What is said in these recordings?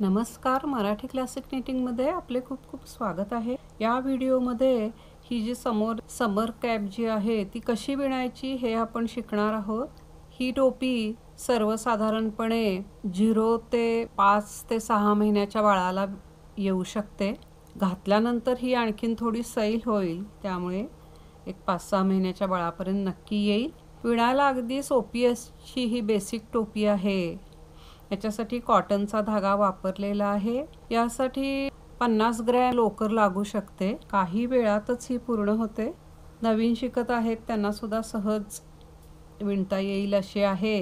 नमस्कार, मराठी क्लासिक निटिंगमध्ये आपले खूप खूप स्वागत आहे। या व्हिडिओमध्ये ही जी समर कॅप जी आहे ती कशी विणायची हे आपण शिकणार आहोत। ही टोपी सर्वसाधारणपणे 0 ते 5 ते 6 महिन्याच्या बाळाला येऊ शकते। घातल्यानंतर ही आणखीन थोडी सैल होईल, त्यामुळे एक 5-6 महिन्याच्या बाळापर्यंत नक्की येईल। विणायला अगदी सोपी अशी ही बेसिक टोपी आहे। याच्यासाठी कॉटनचा धागा वापरलेला आहे। यासाठी 50 ग्रॅम लोकर लागू शकते। काही वेळातच ही पूर्ण होते। नवीन शिकत आहेत त्यांना सुद्धा सहज विणता येईल अशी आहे।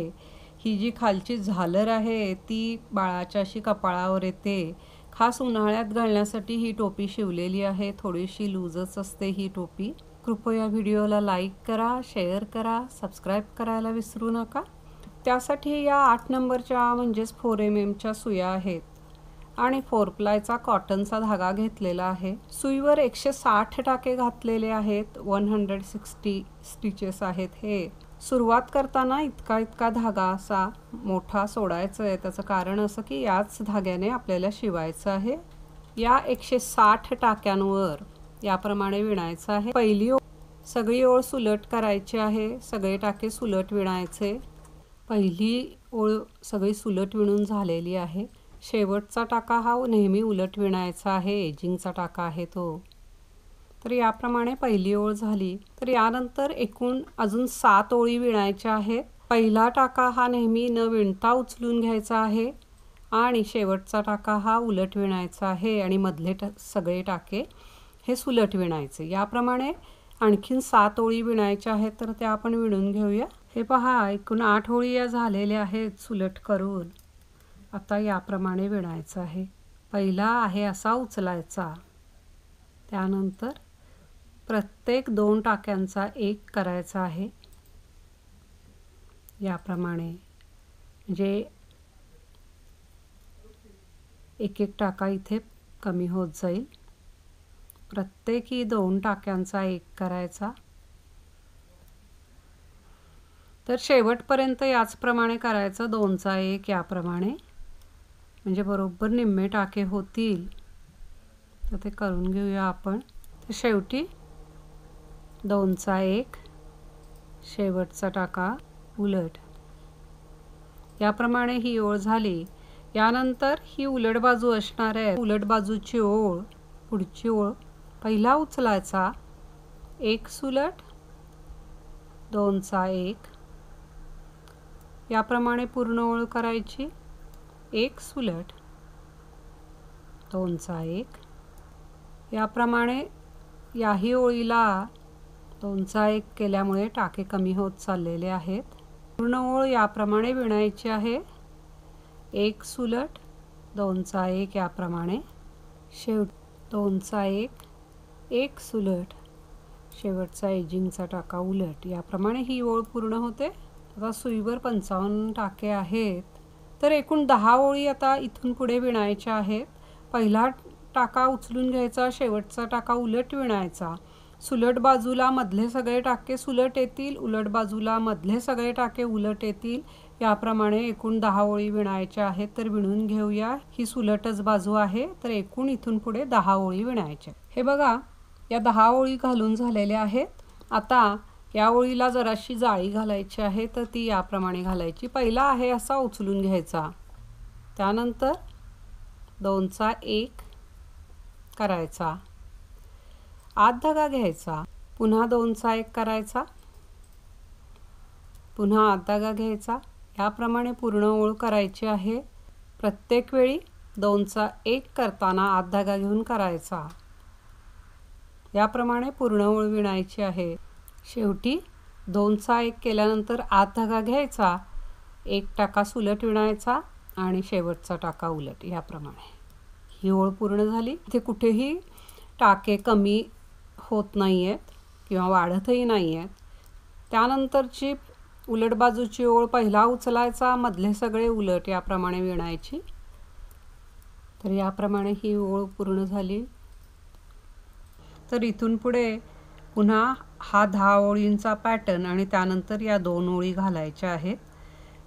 ही जी खालची झालर आहे ती बाळाच्या अशी कपाळावर येते। खास उन्हाळ्यात घालण्यासाठी ही टोपी शिवलेली आहे। थोडीशी लूजच असते ही टोपी। कृपया व्हिडिओला लाईक करा, शेअर करा, सबस्क्राईब करायला विसरू नका। त्यासाठी या 8 नंबरच्या म्हणजेच 4 mm सुया आहेत आणि 4 प्लायचा कॉटनचा धागा घेतलेला आहे। सुईवर 160 टाके घातलेले आहेत। 160 स्टिचेस आहेत। हे सुरुवात करताना इतका धागा असा मोठा सोडायचा आहे। त्याचं कारण असं की याच धाग्याने आपल्याला शिवायचं आहे। या 160 टाक्यांवर याप्रमाणे विणायचं आहे। पहिली ओळ सगळी ओळ सुलट करायची आहे। सगळे टाके सुलट विणायचे। पहिली ओळ सगळी सुलट विणून झालेली आहे। शेवटचा टाका हा नेहमी उलट विणायचा आहे। एजिंगचा टाका आहे तो। तर याप्रमाणे पहिली ओळ झाली। तर यानंतर एकूण अजून 7 ओळी विणायच्या आहेत। पहिला टाका हा नेहमी न विणता उचलून घ्यायचा आहे आणि शेवटचा टाका हा उलट विणायचा आहे आणि मधले सगळे टाके हे सुलट विणायचे। याप्रमाणे आणखीन 7 ओळी विणायच्या आहेत, तर त्या आपण विणून घेऊया। हे पहा, एकूण 8 ओळी या झालेल्या आहेत सुलट करून। आता याप्रमाणे विणायचं आहे। पहिला आहे असा उचलायचा, त्यानंतर प्रत्येक 2 टाक्यांचा 1 करायचा आहे। याप्रमाणे म्हणजे एक टाका इथे कमी होत जाईल। प्रत्येकी 2 टाक्यांचा 1 करायचा। तर शेवटपर्यंत याचप्रमाणे करायचं, 2चा 1 याप्रमाणे, म्हणजे बरोबर निम्मे टाके होतील। तर ते करून घेऊया आपण। तर शेवटी 2चा 1, शेवटचा टाका उलट। याप्रमाणे ही ओळ झाली। यानंतर ही उलट बाजू असणार आहे। उलट बाजूची ओळ, पुढची ओळ पहिला उचलायचा, 1 सुलट, 2चा 1, याप्रमाणे पूर्ण ओळ करायची। 1 सुलट, 2चा 1, याप्रमाणे याही ओळीला 2चा 1 केल्यामुळे टाके कमी होत चाललेले आहेत। पूर्ण ओळ याप्रमाणे विणायची आहे। 1 सुलट, 2चा 1 याप्रमाणे, शेवट 2चा 1, 1 सुलट, शेवटचा एजिंगचा टाका उलट। याप्रमाणे ही ओळ पूर्ण होते। आता सुईवर 55 टाके आहेत, तर एकूण 10 ओळी आता इथून पुढे विणायच्या आहेत। पहिला टाका उचलून घ्यायचा, शेवटचा टाका उलट विणायचा। सुलट बाजूला मधले सगळे टाके सुलट येतील, उलट बाजूला मधले सगळे टाके उलट येतील। याप्रमाणे एकूण 10 ओळी विणायच्या आहेत। तर विणून घेऊया। ही सुलटच बाजू आहे, तर एकूण इथून पुढे 10 ओळी विणायच्या। हे बघा, या 10 ओळी घालून झालेल्या आहेत। आता या ओळीला जराशी जाळी घालायची आहे, तर ती याप्रमाणे घालायची। पहिला आहे असा उचलून घ्यायचा, त्यानंतर 2चा 1 करायचा, आत धागा घ्यायचा, पुन्हा 2चा 1 करायचा, पुन्हा आत धागा घ्यायचा। याप्रमाणे पूर्ण ओळ करायची आहे। प्रत्येक वेळी 2चा 1 करताना आत धागा घेऊन करायचा। याप्रमाणे पूर्ण ओळ विणायची आहे। शेवटी 2चा 1 केल्यानंतर आत धागा घ्यायचा, 1 टाका सुलट विणायचा आणि शेवटचा टाका उलट। याप्रमाणे ही ओळ पूर्ण झाली। इथे कुठेही टाके कमी होत नाही आहेत किंवा वाढतही नाही आहेत। त्यानंतरची उलट बाजूची ओळ पहिला उचलायचा, मधले सगळे उलट याप्रमाणे विणायची। तर याप्रमाणे ही ओळ पूर्ण झाली। तर इथून पुढे पुन्हा हा 10 ओळींचा पॅटर्न आणि त्यानंतर या 2 ओळी घालायच्या आहेत।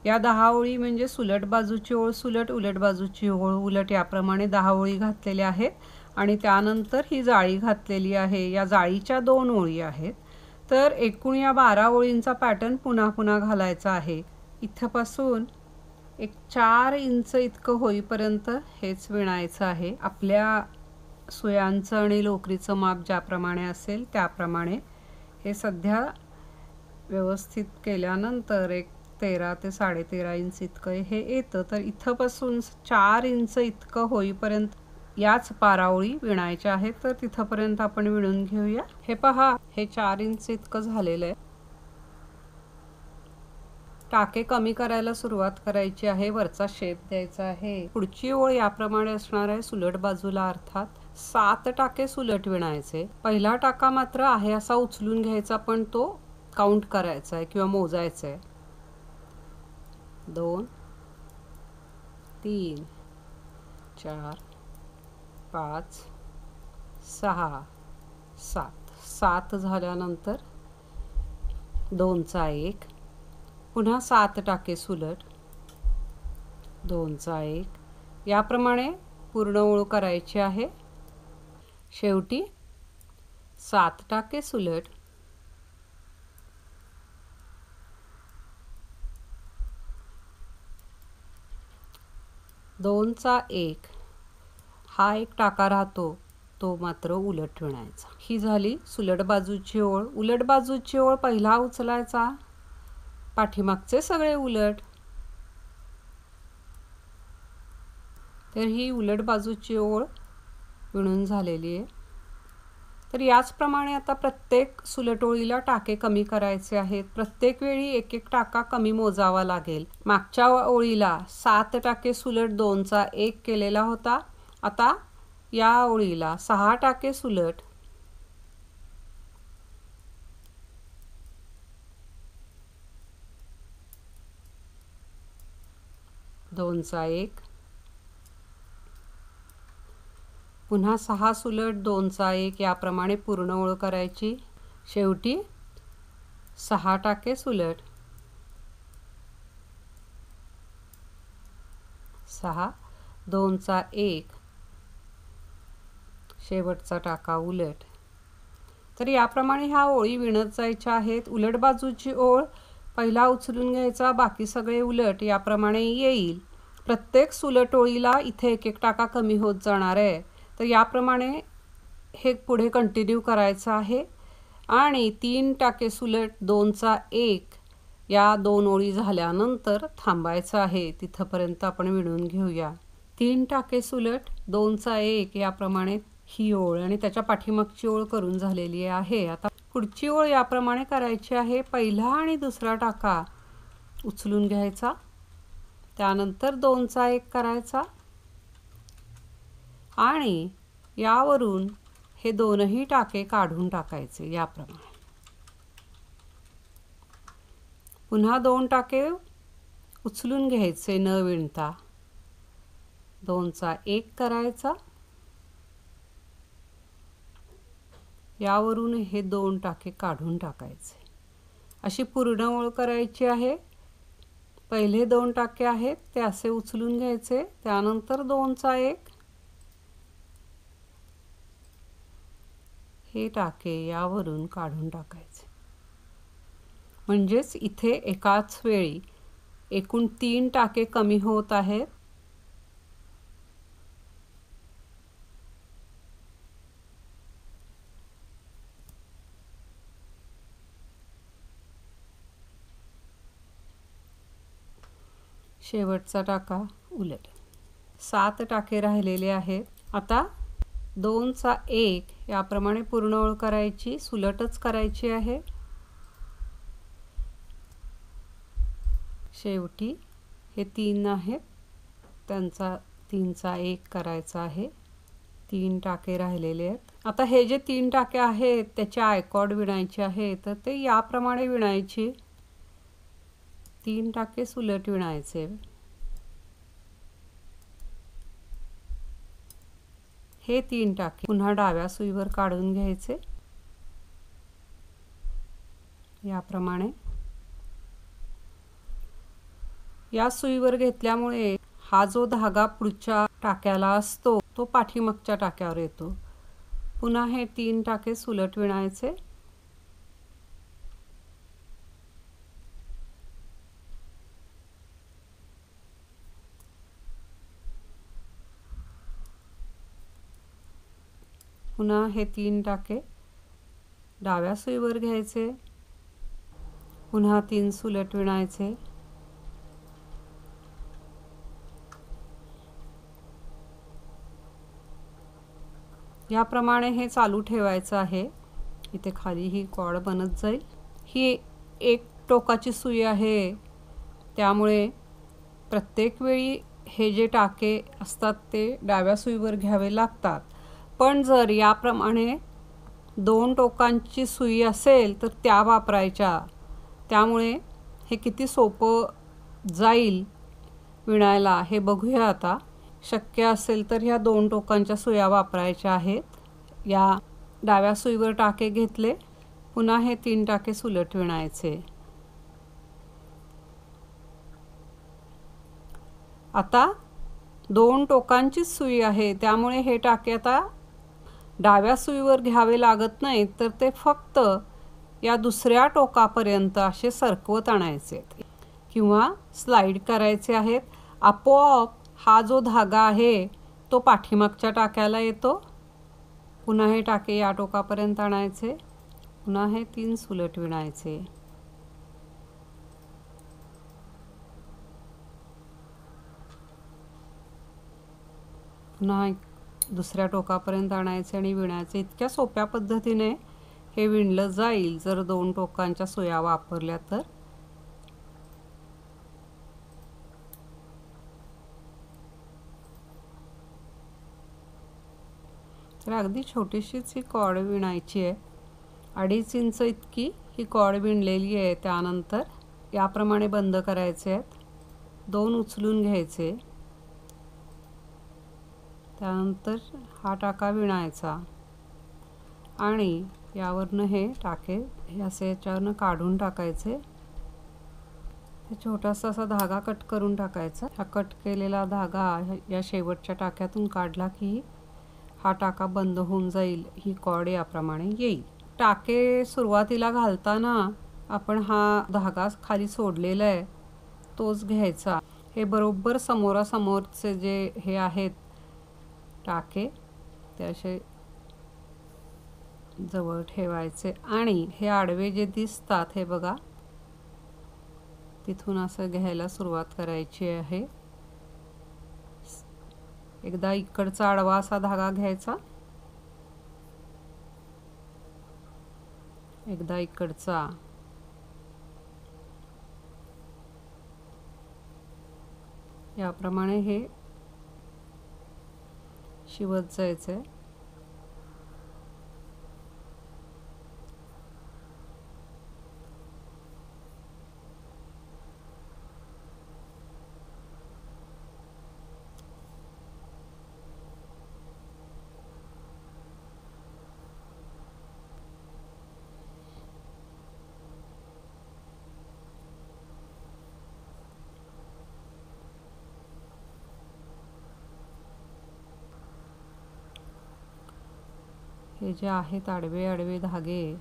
या 10 ओळी म्हणजे सुलट बाजूची ओळ सुलट, उलट बाजूची ओळ उलट, याप्रमाणे 10 ओळी घातलेल्या आहेत. आणि त्यानंतर ही जाळी घातलेली आहे. या जाळीच्या 2 ओळी आहेत. तर एकूण या 12 ओळींचा पॅटर्न पुन्हा पुन्हा घालायचा आहे. इथपासून एक 4 इंच इतकं होईपर्यंत हेच विणायचं आहे. आपल्या सुयांचं आणि लोकरीचं माप ज्याप्रमाणे असेल त्याप्रमाणे हे सध्या व्यवस्थित केल्यानंतर एक 13 ते 13.5 इंच इतकं हे येतं. तर इथपासून 4 इंच इतकं होईपर्यंत याच 12 ओळी विणायच्या आहेत. तर तिथपर्यंत आपण विणून घेऊया. हे पहा, हे 4 इंच इतकं झालेलं आहे. टाके कमी करायला सुरुवात करायची आहे. वरचा शेप द्यायचा आहे. पुढची ओळ याप्रमाणे असणार आहे, सुलट बाजूला अर्थात 7 टाके सुलट विणायचे. पहिला टाका मात्र आहे असा उचलून घ्यायचा, पण तो काउंट करायचा आहे किंवा मोजायचा आहे. 2 3 4 5 6 7 झाल्यानंतर 2चा 1, पुन्हा 7 टाके सुलट, 2चा 1, याप्रमाणे पूर्ण ओळ करायची आहे. शेवटी 7 टाके सुलट, 2चा 1, हा एक टाका राहतो तो मात्र उलट विणायचा. ही झाली सुलट बाजूची ओळ. उलट बाजूची ओळ पहिला उचलायचा, पाठीमागचे सगळे उलट. तर ही उलट बाजूची ओळ विणून झालेली आहे. तर याचप्रमाणे आता प्रत्येक सुलट ओळीला टाके कमी करायचे आहेत. प्रत्येक वेळी एक एक टाका कमी मोजावा लागेल. मागच्या ओळीला 7 टाके सुलट 2चा 1 केलेला होता. आता या ओळीला 6 टाके सुलट, 2चा 1, पुन्हा 6 सुलट 2चा 1, याप्रमाणे पूर्ण ओळ करायची. शेवटी 6 टाके सुलट, 6, 2चा 1, शेवटचा टाका उलट. तर याप्रमाणे ह्या ओळी विणत जायच्या आहेत. उलट बाजूची ओळ पहिला उचलून घ्यायचा, बाकी सगळे उलट, याप्रमाणे येईल. प्रत्येक सुलट ओळीला इथे एक एक टाका कमी होत जाणार आहे. तर याप्रमाणे हे पुढे कंटिन्यू करायचं आहे. आणि 3 टाके सुलट 2चा 1 या 2 ओळी झाल्यानंतर थांबायचं आहे. तिथपर्यंत आपण विणून घेऊया. 3 टाके सुलट 2चा 1 याप्रमाणे ही ओळ आणि त्याच्या पाठीमागची ओळ करून झालेली आहे. आता पुढची ओळ याप्रमाणे करायची आहे. पहिला आणि दुसरा टाका उचलून घ्यायचा, त्यानंतर 2चा 1 करायचा आणि यावरून हे दोनही टाके काढून टाकायचे. याप्रमाणे पुन्हा 2 टाके उचलून घ्यायचे न विणता, 2चा 1 करायचा, यावरून हे 2 टाके काढून टाकायचे. अशी पूर्ण ओळ करायची आहे. पहिले 2 टाके आहेत ते असे उचलून घ्यायचे, त्यानंतर 2चा 1, हे टाके यावरून काढून टाकायचे. म्हणजेच इथे एकाच वेळी एकूण 3 टाके कमी होत आहेत. शेवटचा टाका उलट. 7 टाके राहिलेले आहेत. आता 2चा 1 याप्रमाणे पूर्ण ओळ करायची, सुलटच करायची आहे. शेवटी हे 3 आहेत, त्यांचा 3चा 1 करायचा आहे. 3 टाके राहिलेले आहेत. आता हे जे 3 टाके आहेत त्याचे आयकॉर्ड विणायचे आहे. तर ते याप्रमाणे विणायचे. 3 टाके सुलट विणायचे. हे 3 टाके पुन्हा डाव्या सुईवर काढून घ्यायचे. याप्रमाणे या सुईवर घेतल्यामुळे हा जो धागा पुढच्या टाक्याला असतो तो पाठीमागच्या टाक्यावर येतो। पुन्हा हे 3 टाके सुलट विणायचे। पुन्हा हे 3 टाके डाव्या सुईवर घ्यायचे। पुन्हा 3 सुलट विणायचे। याप्रमाणे हे चालू ठेवायचं आहे। इथे खाली ही कॉर्ड बनत जाईल। ही एक टोकाची सुई आहे, त्यामुळे प्रत्येक वेळी हे जे टाके असतात ते डाव्या सुईवर घ्यावे लागतात। पण जर याप्रमाणे 2 टोकांची सुई असेल तर त्या वापरायच्या। त्यामुळे हे किती सोपं जाईल विणायला हे बघूया आता। शक्य असेल तर ह्या 2 टोकांच्या सुया वापरायच्या आहेत। या डाव्या सुईवर टाके घेतले। पुन्हा हे 3 टाके सुलट विणायचे। आता 2 टोकांची सुई आहे, त्यामुळे हे टाके आता डाव्या सुईवर घ्यावे लागत नाही, तर ते फक्त या दुसऱ्या टोकापर्यंत असे सरकवत आणायचे किंवा स्लाइड करायचे आहेत। आपोआप हा जो धागा आहे तो पाठीमागच्या टाक्याला येतो। पुन्हा हे टाके या टोकापर्यंत आणायचे। पुन्हा हे 3 सुलट विणायचे। पुन्हा दुसऱ्या टोकापर्यंत आणायचे आणि विणायचे। इतक्या सोप्या पद्धतीने हे विणलं जाईल जर 2 टोकांच्या सुया वापरल्या तर। तर अगदी छोटीशीच ही कॉर्ड विणायची आहे। 2.5 इंच इतकी ही कॉर्ड विणलेली आहे। त्यानंतर याप्रमाणे बंद करायचे आहेत। 2 उचलून घ्यायचे। त्यानंतर हा टाका विणायचा आणि यावरनं हे टाके असे याच्यावरनं काढून टाकायचे। हे छोटासा असा धागा कट करून टाकायचा। हा कट केलेला धागा या शेवटच्या टाक्यातून काढला की हा टाका बंद होऊन जाईल। ही कॉर्ड याप्रमाणे येईल। टाके सुरुवातीला घालताना आपण हा धागा खाली सोडलेला आहे तोच घ्यायचा। हे बरोबर समोरासमोरचे जे हे आहेत टाके ते असे जवळ ठेवायचे आणि हे आडवे जे दिसतात हे बघा, तिथून असं घ्यायला सुरुवात करायची आहे। एकदा इकडचा आडवा असा धागा घ्यायचा, एकदा इकडचा, याप्रमाणे हे शिवत जायचंय। हे जे आहेत आडवे आडवे धागे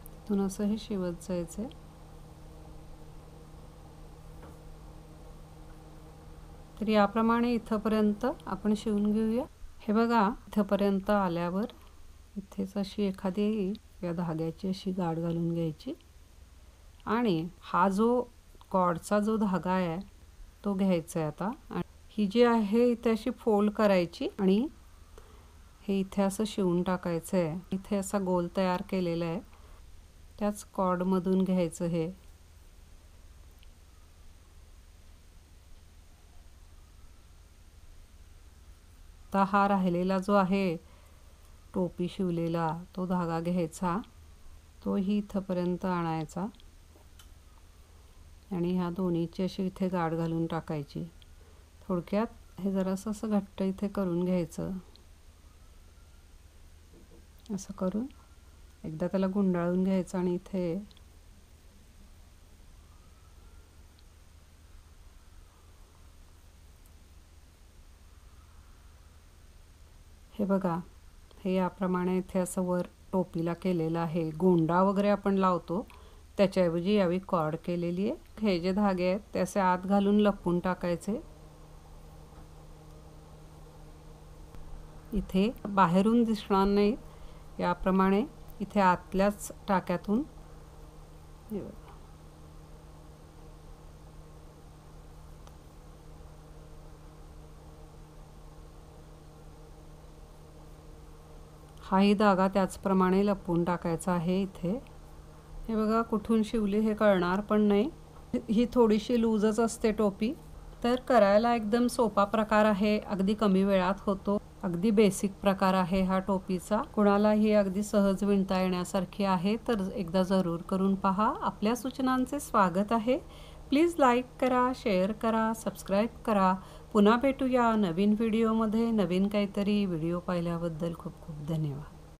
तिथून असं हे शिवत जायचंय। तर याप्रमाणे इथपर्यंत आपण शिवून घेऊया। हे बघा, इथपर्यंत आल्यावर इथेच अशी एखादी या धाग्याची अशी गाठ घालून घ्यायची आणि हा जो कॉर्डचा जो धागा आहे तो घ्यायचा आहे आता। ही जी आहे इथे अशी फोल्ड करायची आणि हे इथे असं शिवून टाकायचं आहे। इथे असा गोल तयार केलेला आहे, त्याच कॉर्ड मधून घ्यायचं हे। आता हा राहिलेला जो आहे टोपी शिवलेला तो धागा घ्यायचा, तोही इथपर्यंत आणायचा आणि ह्या दोन्हीची अशी इथे गाठ घालून टाकायची। थोडक्यात हे जरासं असं घट्ट इथे करून घ्यायचं। असं करून एकदा त्याला गुंडाळून घ्यायचं आणि इथे हे बघा, हे याप्रमाणे इथे असं वर टोपीला केलेलं आहे. गोंडा वगैरे आपण लावतो त्याच्याऐवजी यावी कॉर्ड केलेली आहे. हे जे धागे आहेत ते असे आत घालून लपवून टाकायचे. इथे बाहेरून दिसणार नाही, याप्रमाणे इथे आतल्याच टाक्यातून हाही धागा त्याचप्रमाणे लपवून टाकायचा आहे. इथे हे बघा, कुठून शिवली हे कळणार पण नाही. ही थोडीशी लूजच असते टोपी, तर करायला एकदम सोपा प्रकार आहे. अगदी कमी वेळात होतो. अगदी बेसिक प्रकार आहे हा टोपीचा. कुणालाही अगदी सहज विणता येण्यासारखी आहे, तर एकदा जरूर करून पहा. आपल्या सूचनांचे स्वागत आहे. प्लीज लाईक करा, शेअर करा, सबस्क्राईब करा. पुन्हा भेटूया नवीन व्हिडिओमध्ये. नवीन काहीतरी व्हिडिओ पाहिल्याबद्दल खूप खूप धन्यवाद.